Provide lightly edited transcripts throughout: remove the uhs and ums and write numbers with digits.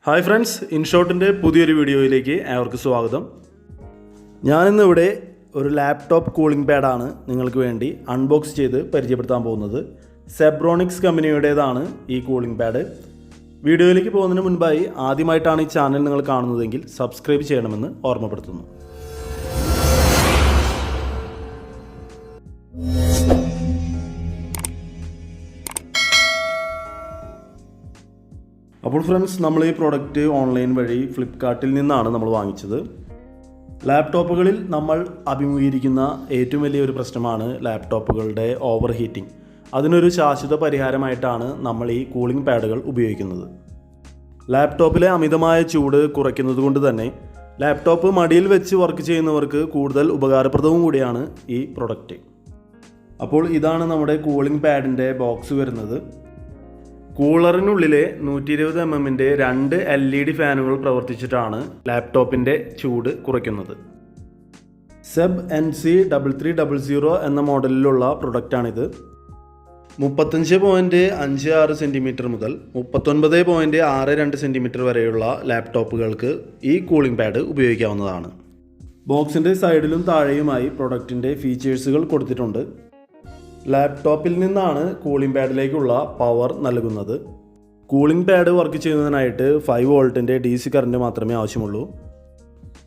Hi friends, ഇൻഷോട്ടിൻ്റെ പുതിയൊരു വീഡിയോയിലേക്ക് ഏവർക്കും സ്വാഗതം. ഞാനിന്നിവിടെ ഒരു ലാപ്ടോപ്പ് കൂളിംഗ് പാഡാണ് നിങ്ങൾക്ക് വേണ്ടി അൺബോക്സ് ചെയ്ത് പരിചയപ്പെടുത്താൻ പോകുന്നത്. സെബ്രോണിക്സ് കമ്പനിയുടേതാണ് ഈ കൂളിംഗ് പാഡ്. വീഡിയോയിലേക്ക് പോകുന്നതിന് മുൻപായി ആദ്യമായിട്ടാണ് ഈ ചാനൽ നിങ്ങൾ കാണുന്നതെങ്കിൽ സബ്സ്ക്രൈബ് ചെയ്യണമെന്ന് ഓർമ്മപ്പെടുത്തുന്നു. അപ്പോൾ ഫ്രണ്ട്സ്, നമ്മൾ ഈ പ്രോഡക്റ്റ് ഓൺലൈൻ വഴി ഫ്ലിപ്കാർട്ടിൽ നിന്നാണ് നമ്മൾ വാങ്ങിച്ചത്. ലാപ്ടോപ്പുകളിൽ നമ്മൾ അഭിമുഖീകരിക്കുന്ന ഏറ്റവും വലിയൊരു പ്രശ്നമാണ് ലാപ്ടോപ്പുകളുടെ ഓവർ ഹീറ്റിംഗ്. അതിനൊരു ശാശ്വത പരിഹാരമായിട്ടാണ് നമ്മൾ ഈ കൂളിംഗ് പാഡുകൾ ഉപയോഗിക്കുന്നത്. ലാപ്ടോപ്പിലെ അമിതമായ ചൂട് കുറയ്ക്കുന്നത് കൊണ്ട് തന്നെ ലാപ്ടോപ്പ് മടിയിൽ വെച്ച് വർക്ക് ചെയ്യുന്നവർക്ക് കൂടുതൽ ഉപകാരപ്രദവും കൂടിയാണ് ഈ പ്രൊഡക്റ്റ്. അപ്പോൾ ഇതാണ് നമ്മുടെ കൂളിംഗ് പാഡിൻ്റെ ബോക്സ് വരുന്നത്. കൂളറിനുള്ളിലെ 120 mm രണ്ട് LED ഫാനുകൾ പ്രവർത്തിച്ചിട്ടാണ് ലാപ്ടോപ്പിൻ്റെ ചൂട് കുറയ്ക്കുന്നത്. സെബ് NC3300 എന്ന മോഡലിലുള്ള പ്രൊഡക്റ്റാണിത്. 35.56 സെൻറ്റിമീറ്റർ മുതൽ 39.62 സെൻറ്റിമീറ്റർ വരെയുള്ള ലാപ്ടോപ്പുകൾക്ക് ഈ കൂളിംഗ് പാഡ് ഉപയോഗിക്കാവുന്നതാണ്. ബോക്സിൻ്റെ സൈഡിലും താഴെയുമായി പ്രൊഡക്റ്റിൻ്റെ ഫീച്ചേഴ്സുകൾ കൊടുത്തിട്ടുണ്ട്. ലാപ്ടോപ്പിൽ നിന്നാണ് കൂളിംഗ് പാഡിലേക്കുള്ള പവർ നൽകുന്നത്. കൂളിംഗ് പാഡ് വർക്ക് ചെയ്യുന്നതിനായിട്ട് 5 വോൾട്ടിൻ്റെ DC കറണ്ട് മാത്രമേ ആവശ്യമുള്ളൂ.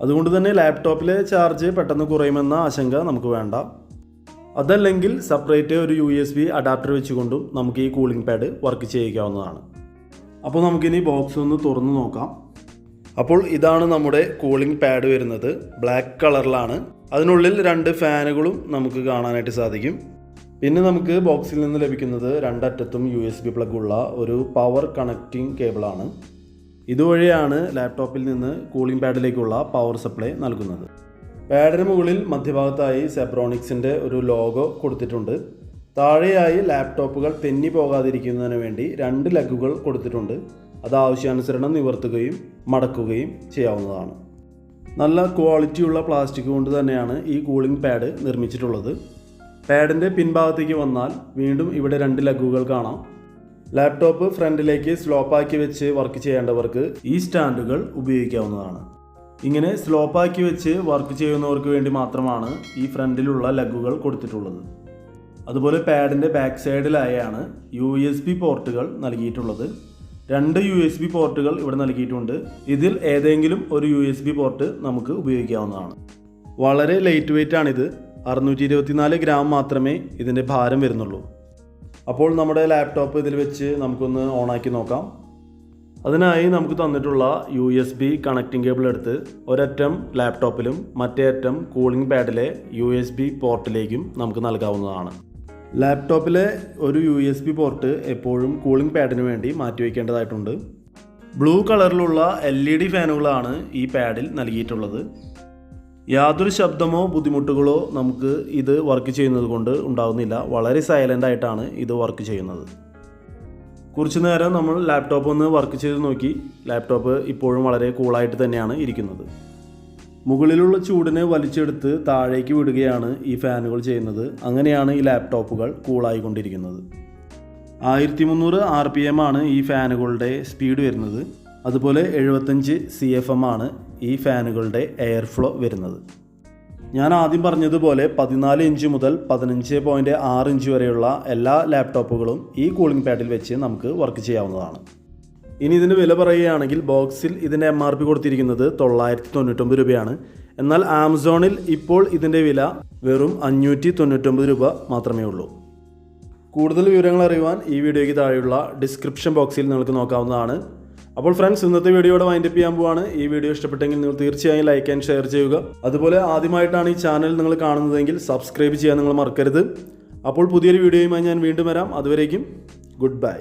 അതുകൊണ്ട് തന്നെ ലാപ്ടോപ്പിലെ ചാർജ് പെട്ടെന്ന് കുറയുമെന്ന ആശങ്ക നമുക്ക് വേണ്ട. അതല്ലെങ്കിൽ സെപ്പറേറ്റ് ഒരു USB അഡാപ്റ്റർ വെച്ചുകൊണ്ടും നമുക്ക് ഈ കൂളിംഗ് പാഡ് വർക്ക് ചെയ്യിക്കാവുന്നതാണ്. അപ്പോൾ നമുക്കിനി ബോക്സ് ഒന്ന് തുറന്നു നോക്കാം. അപ്പോൾ ഇതാണ് നമ്മുടെ കൂളിംഗ് പാഡ് വരുന്നത്. ബ്ലാക്ക് കളറിലാണ്. അതിനുള്ളിൽ 2 ഫാനുകളും നമുക്ക് കാണാനായിട്ട് സാധിക്കും. പിന്നെ നമുക്ക് ബോക്സിൽ നിന്ന് ലഭിക്കുന്നത് രണ്ടറ്റത്തും USB പ്ലഗ് ഉള്ള ഒരു പവർ കണക്റ്റിംഗ് കേബിളാണ്. ഇതുവഴിയാണ് ലാപ്ടോപ്പിൽ നിന്ന് കൂളിംഗ് പാഡിലേക്കുള്ള പവർ സപ്ലൈ നൽകുന്നത്. പാഡിന് മുകളിൽ മധ്യഭാഗത്തായി സെബ്രോണിക്സിൻ്റെ ഒരു ലോഗോ കൊടുത്തിട്ടുണ്ട്. താഴെയായി ലാപ്ടോപ്പുകൾ തെന്നി പോകാതിരിക്കുന്നതിന് വേണ്ടി 2 ലഗുകൾ കൊടുത്തിട്ടുണ്ട്. അത് ആവശ്യാനുസരണം നിവർത്തുകയും മടക്കുകയും ചെയ്യാവുന്നതാണ്. നല്ല ക്വാളിറ്റിയുള്ള പ്ലാസ്റ്റിക് കൊണ്ട് തന്നെയാണ് ഈ കൂളിംഗ് പാഡ് നിർമ്മിച്ചിട്ടുള്ളത്. പാഡിൻ്റെ പിൻഭാഗത്തേക്ക് വന്നാൽ വീണ്ടും ഇവിടെ 2 ലഗുകൾ കാണാം. ലാപ്ടോപ്പ് ഫ്രണ്ടിലേക്ക് സ്ലോപ്പാക്കി വെച്ച് വർക്ക് ചെയ്യേണ്ടവർക്ക് ഈ സ്റ്റാൻഡുകൾ ഉപയോഗിക്കാവുന്നതാണ്. ഇങ്ങനെ സ്ലോപ്പാക്കി വെച്ച് വർക്ക് ചെയ്യുന്നവർക്ക് വേണ്ടി മാത്രമാണ് ഈ ഫ്രണ്ടിലുള്ള ലഗുകൾ കൊടുത്തിട്ടുള്ളത്. അതുപോലെ പാഡിൻ്റെ ബാക്ക് സൈഡിലായാണ് USB പോർട്ടുകൾ നൽകിയിട്ടുള്ളത്. 2 USB പോർട്ടുകൾ ഇവിടെ നൽകിയിട്ടുണ്ട്. ഇതിൽ ഏതെങ്കിലും ഒരു USB പോർട്ട് നമുക്ക് ഉപയോഗിക്കാവുന്നതാണ്. വളരെ ലൈറ്റ് വെയ്റ്റ് ആണിത്. 624 ഗ്രാം മാത്രമേ ഇതിൻ്റെ ഭാരം വരുന്നുള്ളൂ. അപ്പോൾ നമ്മുടെ ലാപ്ടോപ്പ് ഇതിൽ വെച്ച് നമുക്കൊന്ന് ഓണാക്കി നോക്കാം. അതിനായി നമുക്ക് തന്നിട്ടുള്ള USB കണക്റ്റിംഗ് കേബിൾ എടുത്ത് ഒരറ്റം ലാപ്ടോപ്പിലും മറ്റേ അറ്റം കൂളിംഗ് പാഡിലെ USB പോർട്ടിലേക്കും നമുക്ക് നൽകാവുന്നതാണ്. ലാപ്ടോപ്പിലെ ഒരു USB പോർട്ട് എപ്പോഴും കൂളിംഗ് പാഡിന് വേണ്ടി മാറ്റിവെക്കേണ്ടതായിട്ടുണ്ട്. ബ്ലൂ കളറിലുള്ള LED ഫാനുകളാണ് ഈ പാഡിൽ നൽകിയിട്ടുള്ളത്. യാതൊരു ശബ്ദമോ ബുദ്ധിമുട്ടുകളോ നമുക്ക് ഇത് വർക്ക് ചെയ്യുന്നത് കൊണ്ട് ഉണ്ടാകുന്നില്ല. വളരെ സൈലൻ്റ് ആയിട്ടാണ് ഇത് വർക്ക് ചെയ്യുന്നത്. കുറച്ചു നേരം നമ്മൾ ലാപ്ടോപ്പ് ഒന്ന് വർക്ക് ചെയ്ത് നോക്കി. ലാപ്ടോപ്പ് ഇപ്പോഴും വളരെ കൂളായിട്ട് തന്നെയാണ് ഇരിക്കുന്നത്. മുകളിലുള്ള ചൂടിനെ വലിച്ചെടുത്ത് താഴേക്ക് വിടുകയാണ് ഈ ഫാനുകൾ ചെയ്യുന്നത്. അങ്ങനെയാണ് ഈ ലാപ്ടോപ്പുകൾ കൂളായിക്കൊണ്ടിരിക്കുന്നത്. 1300 RPM ആണ് ഈ ഫാനുകളുടെ സ്പീഡ് വരുന്നത്. അതുപോലെ 75 CFM ആണ് ഈ ഫാനുകളുടെ എയർ ഫ്ലോ വരുന്നത്. ഞാൻ ആദ്യം പറഞ്ഞതുപോലെ 14 ഇഞ്ച് മുതൽ 15.6 ഇഞ്ച് വരെയുള്ള എല്ലാ ലാപ്ടോപ്പുകളും ഈ കൂളിംഗ് പാഡിൽ വെച്ച് നമുക്ക് വർക്ക് ചെയ്യാവുന്നതാണ്. ഇനി ഇതിൻ്റെ വില പറയുകയാണെങ്കിൽ ബോക്സിൽ ഇതിൻ്റെ MRP കൊടുത്തിരിക്കുന്നത് 999 രൂപയാണ്. എന്നാൽ ആമസോണിൽ ഇപ്പോൾ ഇതിൻ്റെ വില വെറും 599 രൂപ മാത്രമേ ഉള്ളൂ. കൂടുതൽ വിവരങ്ങൾ അറിയുവാൻ ഈ വീഡിയോയ്ക്ക് താഴെയുള്ള ഡിസ്ക്രിപ്ഷൻ ബോക്സിൽ നിങ്ങൾക്ക് നോക്കാവുന്നതാണ്. അപ്പോൾ ഫ്രണ്ട്സ്, ഇന്നത്തെ വീഡിയോയുടെ വൈൻഡപ്പ് ചെയ്യാൻ പോവാണ്. ഈ വീഡിയോ ഇഷ്ടപ്പെട്ടെങ്കിൽ നിങ്ങൾ തീർച്ചയായും ലൈക്ക് ആൻഡ് ഷെയർ ചെയ്യുക. അതുപോലെ ആദ്യമായിട്ടാണ് ഈ ചാനൽ നിങ്ങൾ കാണുന്നതെങ്കിൽ സബ്സ്ക്രൈബ് ചെയ്യാൻ നിങ്ങൾ മറക്കരുത്. അപ്പോൾ പുതിയൊരു വീഡിയോയുമായി ഞാൻ വീണ്ടും വരാം. അതുവരേക്കും ഗുഡ് ബൈ.